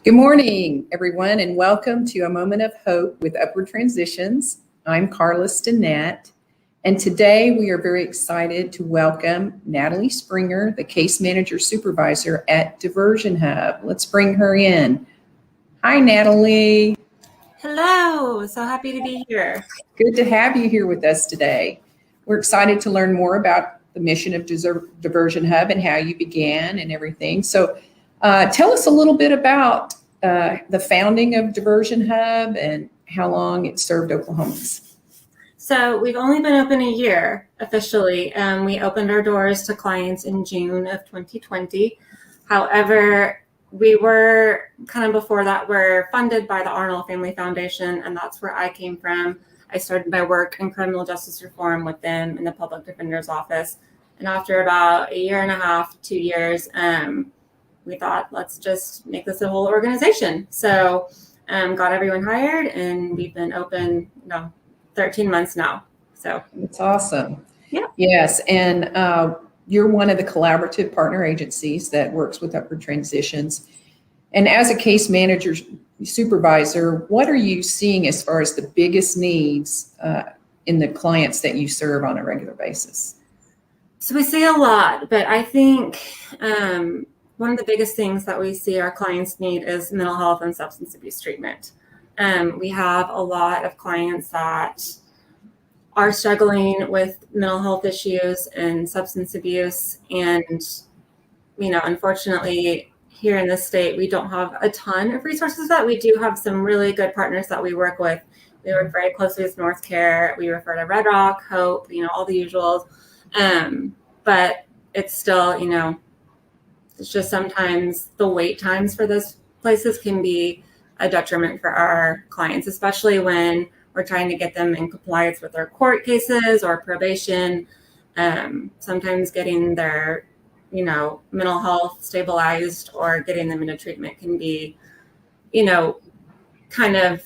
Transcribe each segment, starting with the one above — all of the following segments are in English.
Good morning, everyone, and welcome to A Moment of Hope with Upward Transitions. I'm Carla Stinnett, and today we are very excited to welcome Natalie Springer, the Case Manager Supervisor at Diversion Hub. Let's bring her in. Hi, Natalie. Hello, so happy to be here. Good to have you here with us today. We're excited to learn more about the mission of Diversion Hub and how you began and everything. So tell us a little bit about the founding of Diversion Hub and how long it served Oklahomans. So we've only been open a year officially. We opened our doors to clients in June of 2020. However, we were kind of before that, we're funded by the Arnold Family Foundation, and that's where I came from. I started my work in criminal justice reform with them in the public defender's office. And after about a year and a half, 2 years, we thought, let's just make this a whole organization. So got everyone hired, and we've been open 13 months now. So it's awesome. Yeah. Yes. And you're one of the collaborative partner agencies that works with Upward Transitions. And as a case manager supervisor, what are you seeing as far as the biggest needs in the clients that you serve on a regular basis? So we see a lot, but I think one of the biggest things that we see our clients need is mental health and substance abuse treatment. We have a lot of clients that are struggling with mental health issues and substance abuse. And, unfortunately, here in this state, we don't have a ton of resources that we do have some really good partners that we work with. We work very closely with North Care. We refer to Red Rock, Hope, all the usuals. But it's still, it's just sometimes the wait times for those places can be a detriment for our clients, especially when we're trying to get them in compliance with their court cases or probation. Sometimes getting their, mental health stabilized or getting them into treatment can be, kind of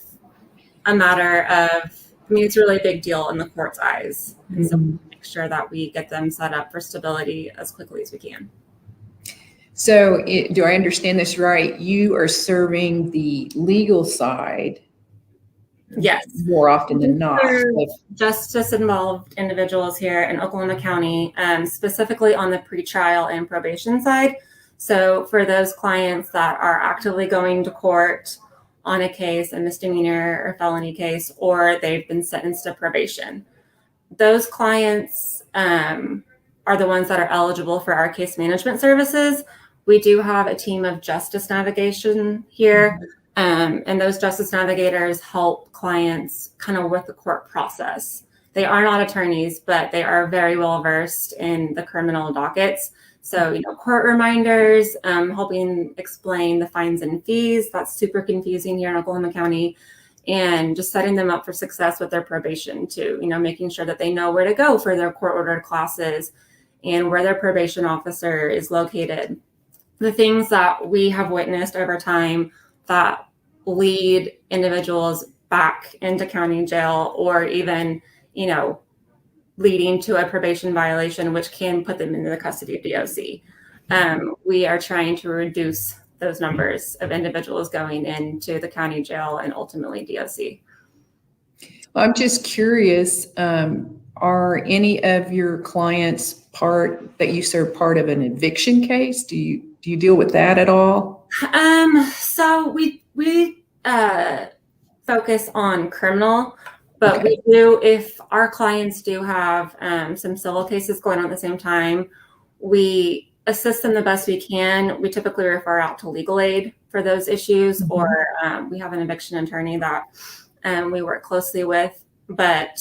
a matter of, it's a really big deal in the court's eyes. Mm-hmm. And so we make sure that we get them set up for stability as quickly as we can. So do I understand this right? You are serving the legal side. Yes. More often than not. Justice involved individuals here in Oklahoma County, specifically on the pretrial and probation side. So for those clients that are actively going to court on a case, a misdemeanor or felony case, or they've been sentenced to probation, those clients are the ones that are eligible for our case management services. We do have a team of justice navigation here. And those justice navigators help clients kind of with the court process. They are not attorneys, but they are very well versed in the criminal dockets. So, court reminders, helping explain the fines and fees. That's super confusing here in Oklahoma County. And just setting them up for success with their probation too, making sure that they know where to go for their court-ordered classes and where their probation officer is located. The things that we have witnessed over time that lead individuals back into county jail or even, leading to a probation violation, which can put them into the custody of DOC. We are trying to reduce those numbers of individuals going into the county jail and ultimately DOC. Well, I'm just curious, are any of your clients that you serve part of an eviction case? Do you deal with that at all? So we focus on criminal, but okay. We do, if our clients do have some civil cases going on at the same time, we assist them the best we can. We typically refer out to legal aid for those issues, mm-hmm. or we have an eviction attorney that we work closely with, but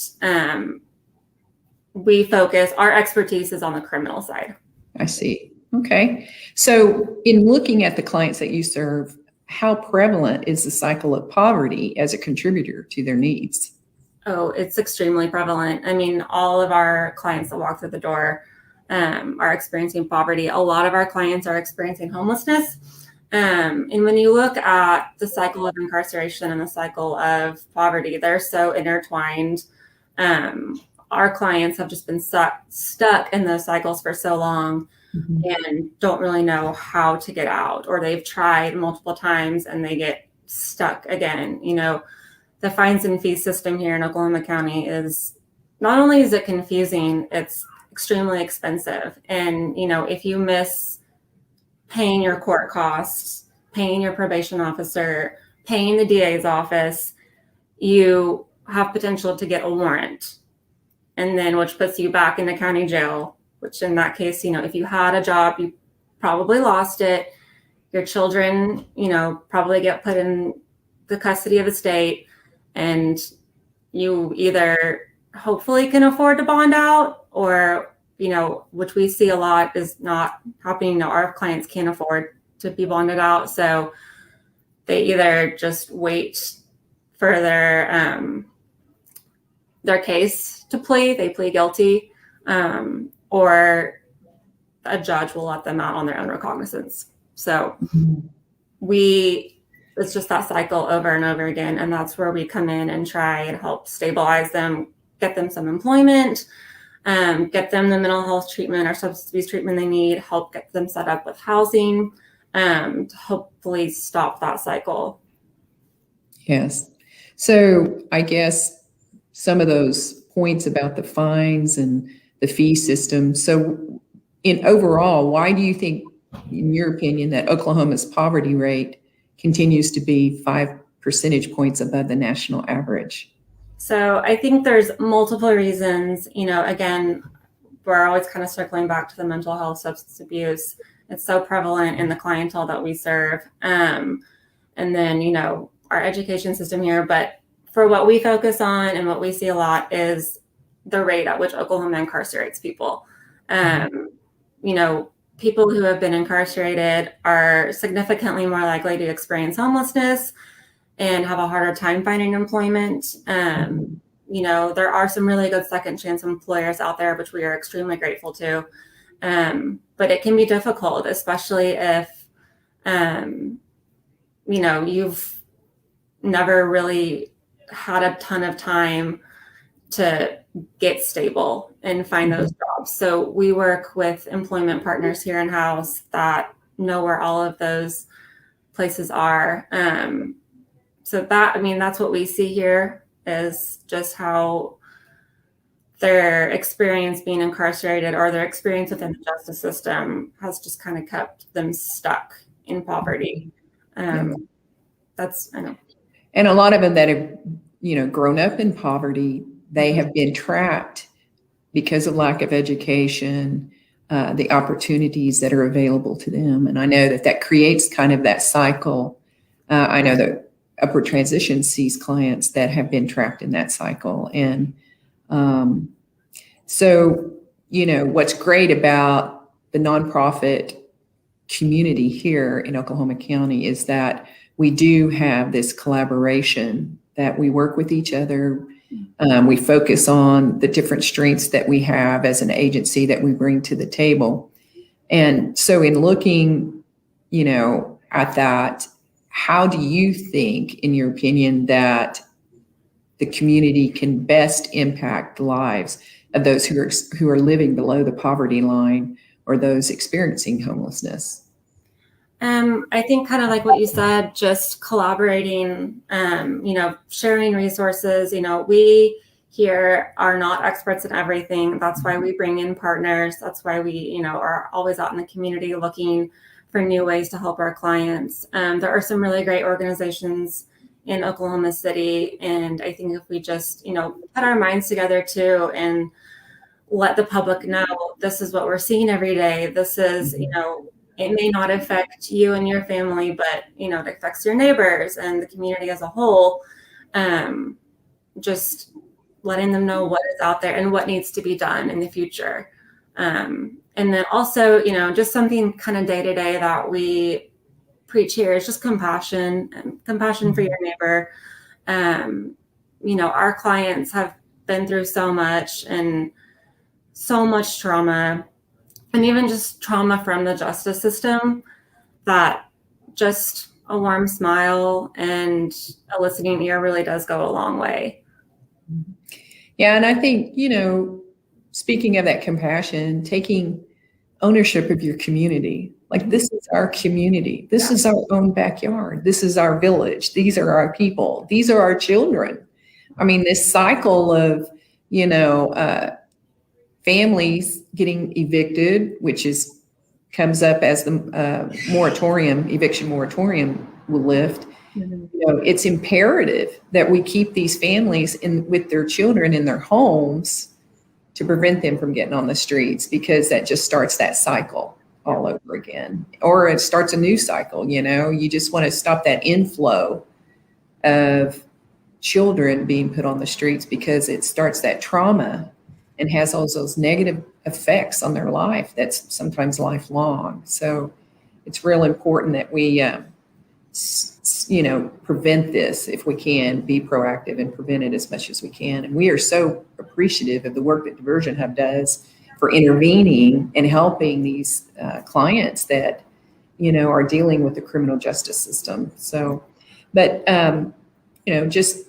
our expertise is on the criminal side. I see. Okay. So in looking at the clients that you serve, how prevalent is the cycle of poverty as a contributor to their needs? Oh, it's extremely prevalent. I mean, all of our clients that walk through the door are experiencing poverty. A lot of our clients are experiencing homelessness. And when you look at the cycle of incarceration and the cycle of poverty, they're so intertwined. Our clients have just been stuck in those cycles for so long. and don't really know how to get out, or they've tried multiple times and they get stuck again. The fines and fees system here in Oklahoma County is, not only is it confusing, it's extremely expensive. And, if you miss paying your court costs, paying your probation officer, paying the DA's office, you have potential to get a warrant, and then which puts you back in the county jail, which in that case, if you had a job, you probably lost it. Your children, probably get put in the custody of the state, and you either hopefully can afford to bond out, or, which we see a lot is not happening. Our clients can't afford to be bonded out. So they either just wait for their case to plead, they plead guilty, or a judge will let them out on their own recognizance. So it's just that cycle over and over again. And that's where we come in and try and help stabilize them, get them some employment, get them the mental health treatment or substance abuse treatment they need, help get them set up with housing, to hopefully stop that cycle. Yes. So I guess some of those points about the fines and the fee system. So in overall, why do you think, in your opinion, that Oklahoma's poverty rate continues to be 5 percentage points above the national average? So I think there's multiple reasons. Again, we're always kind of circling back to the mental health, substance abuse. It's so prevalent in the clientele that we serve. And then, our education system here. But for what we focus on and what we see a lot is the rate at which Oklahoma incarcerates people. People who have been incarcerated are significantly more likely to experience homelessness and have a harder time finding employment. There are some really good second chance employers out there, which we are extremely grateful to. But it can be difficult, especially if, you've never really had a ton of time to get stable and find those jobs. So we work with employment partners here in-house that know where all of those places are. So that's what we see here, is just how their experience being incarcerated or their experience within the justice system has just kind of kept them stuck in poverty. I know. And a lot of them that have, grown up in poverty, they have been trapped because of lack of education, the opportunities that are available to them. And I know that creates kind of that cycle. I know that Upward Transition sees clients that have been trapped in that cycle. And so, what's great about the nonprofit community here in Oklahoma County is that we do have this collaboration, that we work with each other. We focus on the different strengths that we have as an agency that we bring to the table. And so in looking, at that, how do you think, in your opinion, that the community can best impact the lives of those who are living below the poverty line or those experiencing homelessness? I think kind of like what you said, just collaborating, sharing resources. We here are not experts in everything. That's why we bring in partners. That's why we, are always out in the community looking for new ways to help our clients. There are some really great organizations in Oklahoma City. And I think if we just, put our minds together too, and let the public know this is what we're seeing every day. This is, it may not affect you and your family, but, it affects your neighbors and the community as a whole. Just letting them know what is out there and what needs to be done in the future. And then also, just something kind of day to day that we preach here is just compassion for your neighbor. Our clients have been through so much trauma, and even just trauma from the justice system, that just a warm smile and a listening ear really does go a long way. Yeah. And I think, speaking of that compassion, taking ownership of your community. Like, this is our community. This is our own backyard. This is our village. These are our people. These are our children. I mean, this cycle of, families getting evicted, which comes up as the eviction moratorium will lift. It's imperative that we keep these families with their children in their homes to prevent them from getting on the streets, because that just starts that cycle all over again, or it starts a new cycle. You just want to stop that inflow of children being put on the streets, because it starts that trauma and has all those negative effects on their life that's sometimes lifelong. So it's real important that we prevent this if we can, be proactive and prevent it as much as we can. And we are so appreciative of the work that Diversion Hub does for intervening and helping these clients that, are dealing with the criminal justice system. So, but, just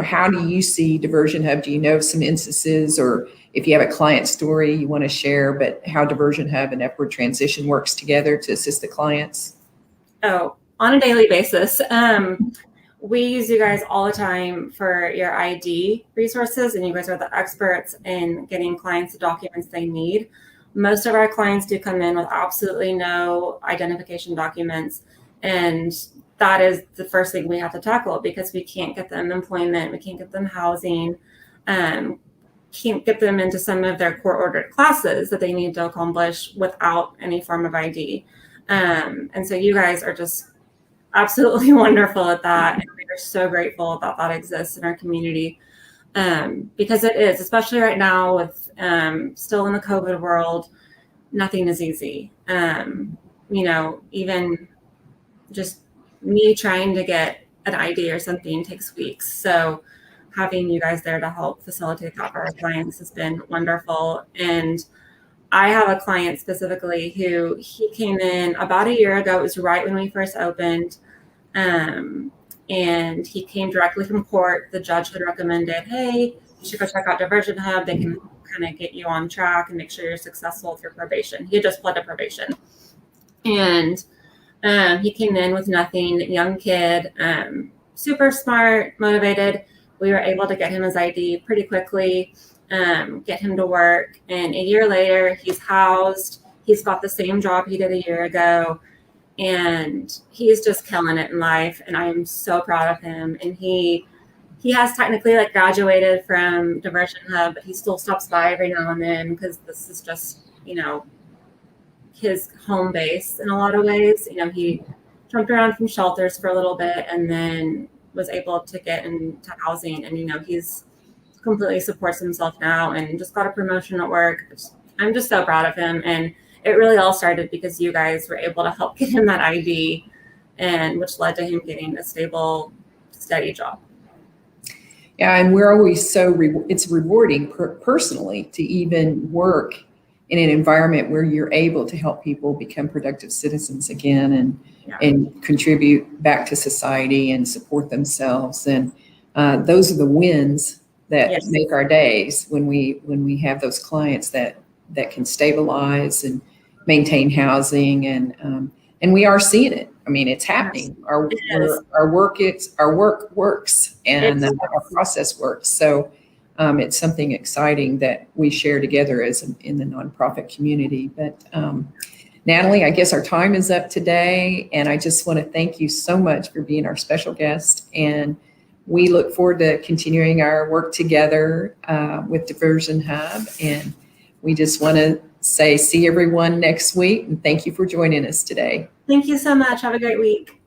how do you see Diversion Hub? Do you know some instances, or if you have a client story you want to share, but how Diversion Hub and Upward Transition works together to assist the clients? Oh, on a daily basis. We use you guys all the time for your ID resources, and you guys are the experts in getting clients the documents they need. Most of our clients do come in with absolutely no identification documents, and that is the first thing we have to tackle, because we can't get them employment, we can't get them housing, can't get them into some of their court-ordered classes that they need to accomplish without any form of ID. And so you guys are just absolutely wonderful at that. And we are so grateful that exists in our community, because it is, especially right now with still in the COVID world, nothing is easy. Even just me trying to get an ID or something takes weeks. So having you guys there to help facilitate that for our clients has been wonderful. And I have a client specifically who he came in about a year ago. It was right when we first opened. And he came directly from court. The judge had recommended, hey, you should go check out Diversion Hub. They can kind of get you on track and make sure you're successful with your probation. He had just fled a probation. And he came in with nothing, young kid, super smart, motivated. We were able to get him his ID pretty quickly, get him to work. And a year later, he's housed. He's got the same job he did a year ago. And he's just killing it in life. And I am so proud of him. And he has technically graduated from Diversion Hub, but he still stops by every now and then, because this is just, his home base in a lot of ways. He jumped around from shelters for a little bit and then was able to get into housing. And, he's completely supports himself now and just got a promotion at work. I'm just so proud of him. And it really all started because you guys were able to help get him that ID, and which led to him getting a stable, steady job. Yeah, and we're always it's rewarding personally to even work in an environment where you're able to help people become productive citizens again and contribute back to society and support themselves. And those are the wins that make our days, when we have those clients that can stabilize and maintain housing, and we are seeing it. I mean, it's happening. Our work works, and our process works. So it's something exciting that we share together in the nonprofit community. But Natalie, I guess our time is up today, and I just want to thank you so much for being our special guest. And we look forward to continuing our work together with Diversion Hub. And we just want to see everyone next week. And thank you for joining us today. Thank you so much. Have a great week.